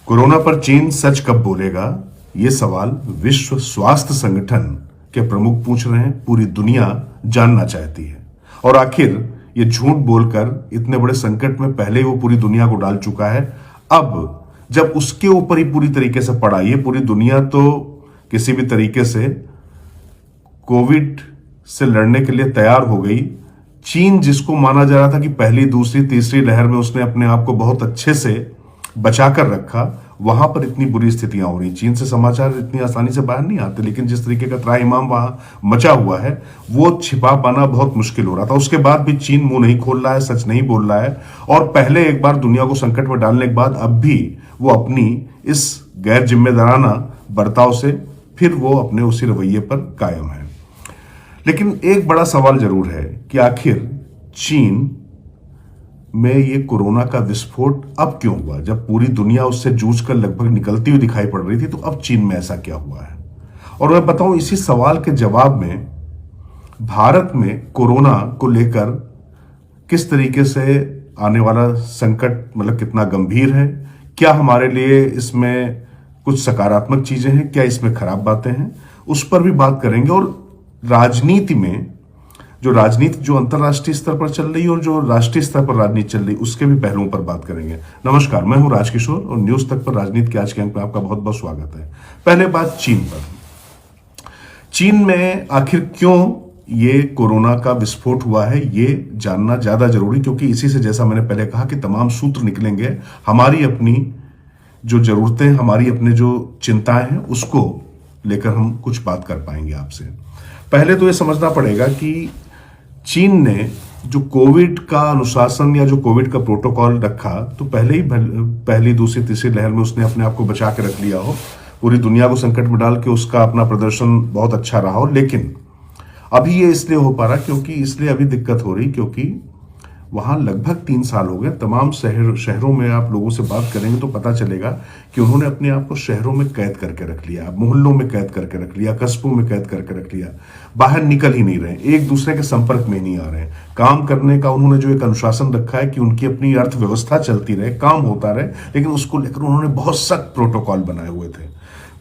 Corona पर चीन सच कब बोलेगा, ये सवाल विश्व स्वास्थ्य संगठन के प्रमुख पूछ रहे हैं। पूरी दुनिया जानना चाहती है। और आखिर ये झूठ बोलकर इतने बड़े संकट में पहले ही वो पूरी दुनिया को डाल चुका है। अब जब उसके ऊपर ही पूरी तरीके से पड़ा, ये पूरी दुनिया तो किसी भी तरीके से कोविड से लड़ने के लिए तैयार हो गई। चीन, जिसको माना जा रहा था कि पहली, दूसरी, तीसरी लहर में उसने अपने आप को बहुत अच्छे से बचाकर रखा, वहां पर इतनी बुरी स्थितियां हो रही। चीन से समाचार इतनी आसानी से बाहर नहीं आते, लेकिन जिस तरीके का त्राहिमाम वहां मचा हुआ है वो छिपा पाना बहुत मुश्किल हो रहा था। उसके बाद भी चीन मुंह नहीं खोल रहा है, सच नहीं बोल रहा है। और पहले एक बार दुनिया को संकट में डालने के बाद अब भी वो अपनी इस गैर जिम्मेदाराना बर्ताव से फिर वो अपने उसी रवैये पर कायम है। लेकिन एक बड़ा सवाल जरूर है कि आखिर चीन में ये कोरोना का विस्फोट अब क्यों हुआ। जब पूरी दुनिया उससे जूझकर लगभग निकलती हुई दिखाई पड़ रही थी, तो अब चीन में ऐसा क्या हुआ है। और मैं बताऊं, इसी सवाल के जवाब में भारत में कोरोना को लेकर किस तरीके से आने वाला संकट मतलब कितना गंभीर है, क्या हमारे लिए इसमें कुछ सकारात्मक चीजें हैं, क्या इसमें खराब बातें हैं, उस पर भी बात करेंगे। और राजनीति में जो अंतर्राष्ट्रीय स्तर पर चल रही है और जो राष्ट्रीय स्तर पर राजनीति चल रही है, उसके भी पहलुओं पर बात करेंगे। नमस्कार, मैं हूं राजकिशोर और न्यूज तक पर राजनीति के आज के अंक में आपका बहुत बहुत स्वागत है। पहले बात चीन पर। चीन में आखिर क्यों ये कोरोना का विस्फोट हुआ है, ये जानना ज्यादा जरूरी, क्योंकि इसी से, जैसा मैंने पहले कहा, कि तमाम सूत्र निकलेंगे। हमारी अपनी जो जरूरतें, हमारी अपने जो चिंताएं हैं, उसको लेकर हम कुछ बात कर पाएंगे आपसे। पहले तो ये समझना पड़ेगा कि चीन ने जो कोविड का अनुशासन या जो कोविड का प्रोटोकॉल रखा, तो पहली, दूसरी, तीसरी लहर में उसने अपने आप को बचा के रख लिया हो, पूरी दुनिया को संकट में डाल के उसका अपना प्रदर्शन बहुत अच्छा रहा हो। लेकिन अभी ये इसलिए हो पा रहा, इसलिए अभी दिक्कत हो रही क्योंकि वहां लगभग 3 साल हो गए। तमाम शहरों में आप लोगों से बात करेंगे तो पता चलेगा कि उन्होंने अपने आप को शहरों में कैद करके रख लिया, मोहल्लों में कैद करके रख लिया, कस्बों में कैद करके रख लिया। बाहर निकल ही नहीं रहे, एक दूसरे के संपर्क में नहीं आ रहे। काम करने का उन्होंने जो एक अनुशासन रखा है कि उनकी अपनी अर्थव्यवस्था चलती रहे, काम होता रहे, लेकिन उसको लेकर उन्होंने बहुत सख्त प्रोटोकॉल बनाए हुए थे।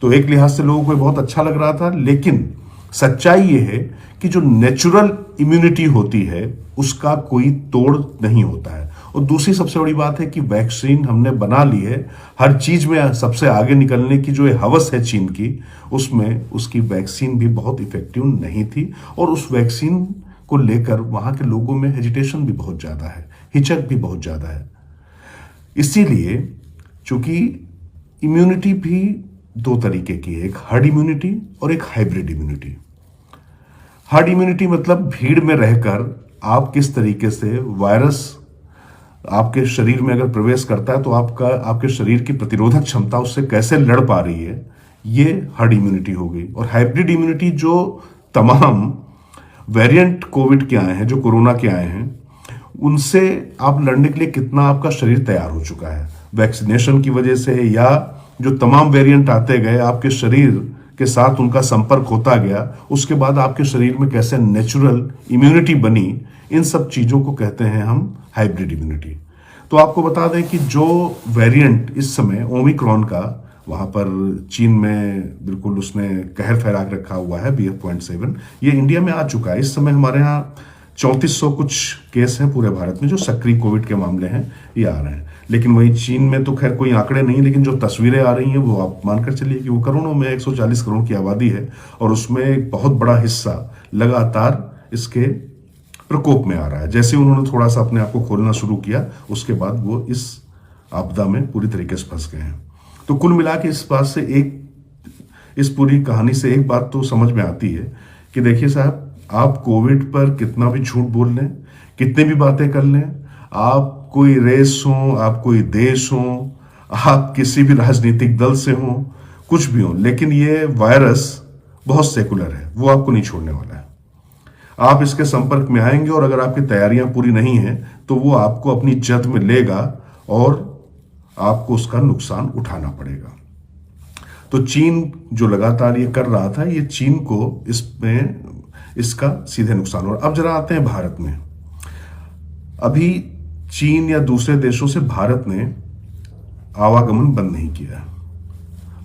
तो एक लिहाज से लोगों को बहुत अच्छा लग रहा था, लेकिन सच्चाई यह है कि जो नेचुरल इम्यूनिटी होती है उसका कोई तोड़ नहीं होता है। और दूसरी सबसे बड़ी बात है कि वैक्सीन हमने बना ली है, हर चीज में सबसे आगे निकलने की जो हवस है चीन की, उसमें उसकी वैक्सीन भी बहुत इफेक्टिव नहीं थी। और उस वैक्सीन को लेकर वहां के लोगों में हेजिटेशन भी बहुत ज्यादा है, हिचक भी बहुत ज्यादा है। इसीलिए चूंकि इम्यूनिटी भी 2 तरीके की है, एक हर्ड इम्यूनिटी और एक हाइब्रिड इम्यूनिटी। हर्ड इम्यूनिटी मतलब भीड़ में रहकर आप किस तरीके से वायरस आपके शरीर में अगर प्रवेश करता है तो आपके शरीर की प्रतिरोधक क्षमता उससे कैसे लड़ पा रही है, ये हर्ड इम्यूनिटी हो गई। और हाइब्रिड इम्यूनिटी जो तमाम वेरिएंट कोविड के आए हैं, जो कोरोना के आए हैं, उनसे आप लड़ने के लिए कितना आपका शरीर तैयार हो चुका है वैक्सीनेशन की वजह से, या जो तमाम वेरिएंट आते गए आपके शरीर के साथ उनका संपर्क होता गया, उसके बाद आपके शरीर में कैसे नेचुरल इम्यूनिटी बनी, इन सब चीजों को कहते हैं हम हाइब्रिड इम्यूनिटी। तो आपको बता दें कि जो वेरिएंट इस समय ओमिक्रॉन का वहां पर चीन में बिल्कुल उसने कहर फहरा के रखा हुआ है, BF.7, ये इंडिया में आ चुका है। इस समय हमारे यहाँ 3400 कुछ केस हैं पूरे भारत में, जो सक्रिय कोविड के मामले हैं, ये आ रहे हैं। लेकिन वहीं चीन में तो खैर कोई आंकड़े नहीं, लेकिन जो तस्वीरें आ रही हैं वो आप मानकर चलिए कि वो करोड़ों में, 140 करोड़ की आबादी है, और उसमें एक बहुत बड़ा हिस्सा लगातार इसके प्रकोप में आ रहा है। जैसे उन्होंने थोड़ा सा अपने आप को खोलना शुरू किया, उसके बाद वो इस आपदा में पूरी तरीके से फंस गए हैं। तो कुल मिला के इस पूरी कहानी से एक बात तो समझ में आती है कि देखिए साहब, आप कोविड पर कितना भी झूठ बोल लें, कितने भी बातें कर लें, आप कोई रेस हो, आप कोई देश हो, आप किसी भी राजनीतिक दल से हो, कुछ भी हो, लेकिन ये वायरस बहुत सेकुलर है, वो आपको नहीं छोड़ने वाला है। आप इसके संपर्क में आएंगे और अगर आपकी तैयारियां पूरी नहीं है तो वो आपको अपनी जद में लेगा और आपको उसका नुकसान उठाना पड़ेगा। तो चीन जो लगातार ये कर रहा था, ये चीन को इसका सीधे नुकसान हो रहा। अब जरा आते हैं भारत में। अभी चीन या दूसरे देशों से भारत ने आवागमन बंद नहीं किया।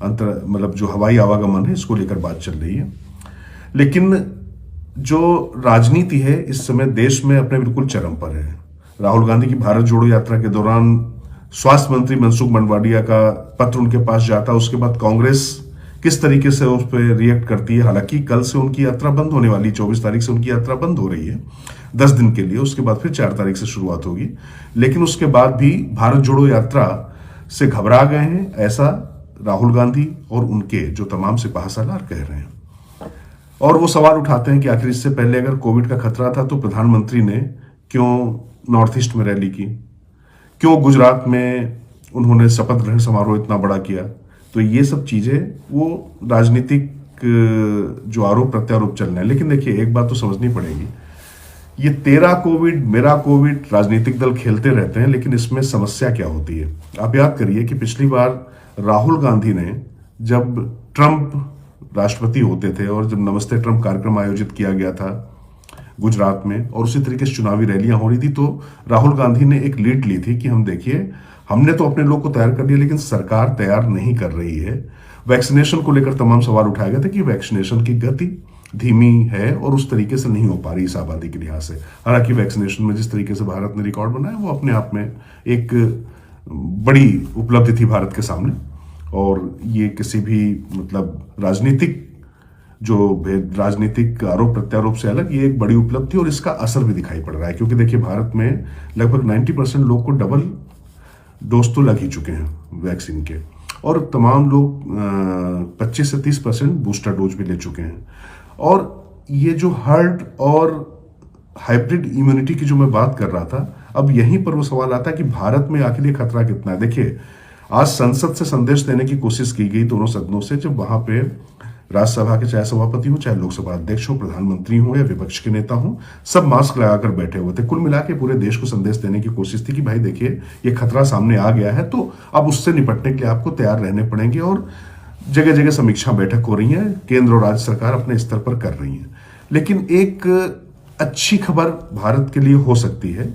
अंतर मतलब जो हवाई आवागमन है इसको लेकर बात चल रही है। लेकिन जो राजनीति है इस समय देश में अपने बिल्कुल चरम पर है। राहुल गांधी की भारत जोड़ो यात्रा के दौरान स्वास्थ्य मंत्री मनसुख मंडाविया का पत्र उनके पास जाता, उसके बाद कांग्रेस किस तरीके से उस पर रिएक्ट करती है। हालांकि कल से उनकी यात्रा बंद होने वाली, 24 तारीख से उनकी यात्रा बंद हो रही है 10 दिन के लिए, उसके बाद फिर 4 तारीख से शुरुआत होगी। लेकिन उसके बाद भी भारत जोड़ो यात्रा से घबरा गए हैं, ऐसा राहुल गांधी और उनके जो तमाम सिपहसालार कह रहे हैं। और वो सवाल उठाते हैं कि आखिर इससे पहले अगर कोविड का खतरा था तो प्रधानमंत्री ने क्यों नॉर्थ ईस्ट में रैली की, क्यों गुजरात में उन्होंने शपथ ग्रहण समारोह इतना बड़ा किया। तो ये सब चीजें वो राजनीतिक जो आरोप प्रत्यारोप चल रहे हैं। लेकिन देखिए एक बात तो समझनी पड़ेगी, ये तेरा कोविड मेरा कोविड राजनीतिक दल खेलते रहते हैं, लेकिन इसमें समस्या क्या होती है। आप याद करिए कि पिछली बार राहुल गांधी ने जब ट्रंप राष्ट्रपति होते थे और जब नमस्ते ट्रंप कार्यक्रम आयोजित किया गया था गुजरात में और उसी तरीके से चुनावी रैलियां हो रही थी, तो राहुल गांधी ने एक लीड ली थी कि हम देखिए हमने तो अपने लोग को तैयार कर लिया लेकिन सरकार तैयार नहीं कर रही है। वैक्सीनेशन को लेकर तमाम सवाल उठाए गए थे कि वैक्सीनेशन की गति धीमी है और उस तरीके से नहीं हो पा रही इस आबादी के लिहाज से। हालांकि वैक्सीनेशन में जिस तरीके से भारत ने रिकॉर्ड बनाया वो अपने आप में एक बड़ी उपलब्धि थी भारत के सामने, और ये किसी भी मतलब राजनीतिक आरोप प्रत्यारोप से अलग ये एक बड़ी उपलब्धि और इसका असर भी दिखाई पड़ रहा है। क्योंकि देखिए भारत में लगभग 90% लोग को डबल डोज तो लग ही चुके हैं वैक्सीन के, और तमाम लोग 25 से 30% बूस्टर डोज भी ले चुके हैं। और ये जो हर्ड और हाइब्रिड इम्यूनिटी की जो मैं बात कर रहा था, अब यहीं पर वो सवाल आता है कि भारत में आखिर ये खतरा कितना है। देखिए आज संसद से संदेश देने की कोशिश की गई दोनों सदनों से, जब वहां पे राज्यसभा के चाहे सभापति हो, चाहे लोकसभा अध्यक्ष हो, प्रधानमंत्री हो या विपक्ष के नेता हो, सब मास्क लगाकर बैठे हुए थे। कुल मिला के पूरे देश को संदेश देने की कोशिश थी कि भाई देखिए ये खतरा सामने आ गया है, तो अब उससे निपटने के लिए आपको तैयार रहने पड़ेंगे। और जगह जगह समीक्षा बैठक हो रही है, केंद्र और राज्य सरकार अपने स्तर पर कर रही है। लेकिन एक अच्छी खबर भारत के लिए हो सकती है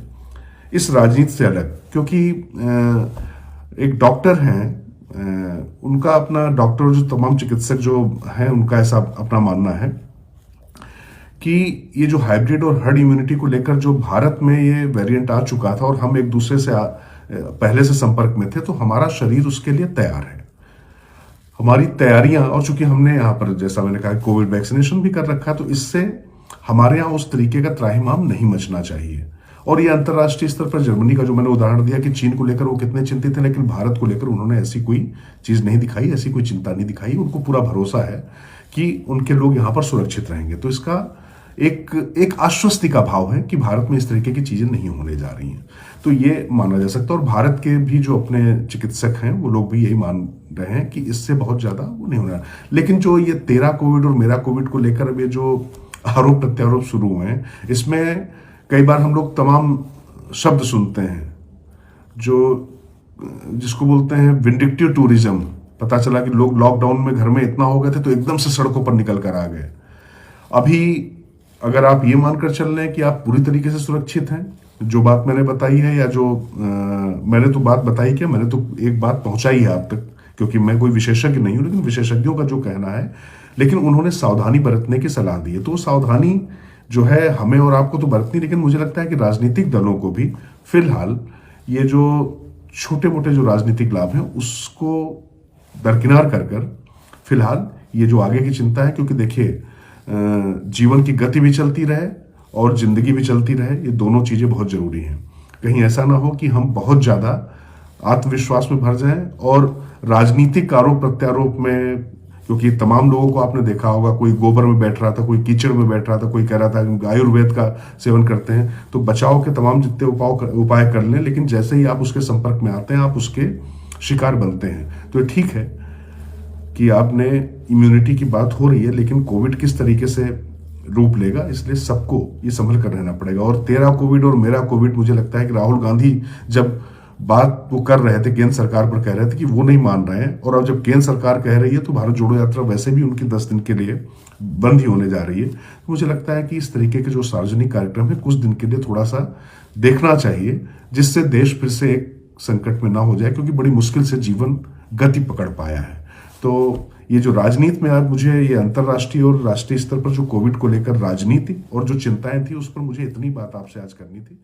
इस राजनीति से अलग, क्योंकि एक डॉक्टर हैं, उनका अपना डॉक्टर जो तमाम चिकित्सक जो हैं उनका ऐसा अपना मानना है कि ये जो हाइब्रिड और हर्ड इम्यूनिटी को लेकर जो भारत में ये वेरिएंट आ चुका था और हम एक दूसरे से पहले से संपर्क में थे, तो हमारा शरीर उसके लिए तैयार है। हमारी तैयारियां, और चूंकि हमने यहाँ पर जैसा मैंने कहा कोविड वैक्सीनेशन भी कर रखा है, तो इससे हमारे यहाँ उस तरीके का त्राहिमाम नहीं मचना चाहिए। और ये अंतर्राष्ट्रीय स्तर पर जर्मनी का जो मैंने उदाहरण दिया कि चीन को लेकर वो कितने चिंतित थे, लेकिन भारत को लेकर उन्होंने ऐसी कोई चीज नहीं दिखाई, ऐसी कोई चिंता नहीं दिखाई। उनको पूरा भरोसा है कि उनके लोग यहाँ पर सुरक्षित रहेंगे। तो इसका एक आश्वस्ति का भाव है कि भारत में इस तरीके की चीजें नहीं होने जा रही हैं। तो ये माना जा सकता है, और भारत के भी जो अपने चिकित्सक हैं वो लोग भी यही मान रहे हैं कि इससे बहुत ज्यादा वो नहीं होना। लेकिन जो ये तेरा कोविड और मेरा कोविड को लेकर अब ये जो आरोप प्रत्यारोप शुरू हुए हैं, इसमें कई बार हम लोग तमाम शब्द सुनते हैं जो जिसको बोलते हैं विंडिक्टिव टूरिज्म। पता चला कि लोग लॉकडाउन में घर में इतना हो गए थे तो एकदम से सड़कों पर निकल कर आ गए। अभी अगर आप ये मानकर चल रहे हैं कि आप पूरी तरीके से सुरक्षित हैं, जो बात मैंने बताई है या जो मैंने तो बात बताई क्या, मैंने तो एक बात पहुंचाई है आप तक, क्योंकि मैं कोई विशेषज्ञ नहीं हूं, लेकिन विशेषज्ञों का जो कहना है, लेकिन उन्होंने सावधानी बरतने की सलाह दी है। तो सावधानी जो है हमें और आपको तो बरतनी, लेकिन मुझे लगता है कि राजनीतिक दलों को भी फिलहाल ये जो छोटे मोटे जो राजनीतिक लाभ हैं उसको दरकिनार कर फिलहाल ये जो आगे की चिंता है, क्योंकि देखिए जीवन की गति भी चलती रहे और जिंदगी भी चलती रहे, ये दोनों चीजें बहुत जरूरी हैं। कहीं ऐसा ना हो कि हम बहुत ज्यादा आत्मविश्वास में भर जाएं और राजनीतिक आरोप प्रत्यारोप में, क्योंकि तमाम लोगों को आपने देखा होगा, कोई गोबर में बैठ रहा था, कोई कीचड़ में बैठ रहा था, कोई कह रहा था कि आयुर्वेद का सेवन करते हैं। तो बचाव के तमाम जितने उपाय कर लें, लेकिन जैसे ही आप उसके संपर्क में आते हैं आप उसके शिकार बनते हैं। तो ठीक है कि आपने इम्यूनिटी की बात हो रही है, लेकिन कोविड किस तरीके से रूप लेगा, इसलिए सबको ये संभल कर रहना पड़ेगा। और तेरा कोविड और मेरा कोविड, मुझे लगता है कि राहुल गांधी जब बात वो कर रहे थे केंद्र सरकार पर, कह रहे थे कि वो नहीं मान रहे हैं, और अब जब केंद्र सरकार कह रही है तो भारत जोड़ो यात्रा वैसे भी उनकी 10 दिन के लिए बंद ही होने जा रही है। तो मुझे लगता है कि इस तरीके के जो सार्वजनिक कार्यक्रम है कुछ दिन के लिए थोड़ा सा देखना चाहिए, जिससे देश फिर से एक संकट में ना हो जाए, क्योंकि बड़ी मुश्किल से जीवन गति पकड़ पाया है। तो ये जो राजनीति में आज मुझे ये अंतर्राष्ट्रीय और राष्ट्रीय स्तर पर जो कोविड को लेकर राजनीति और जो चिंताएं थी, उस पर मुझे इतनी बात आपसे आज करनी थी।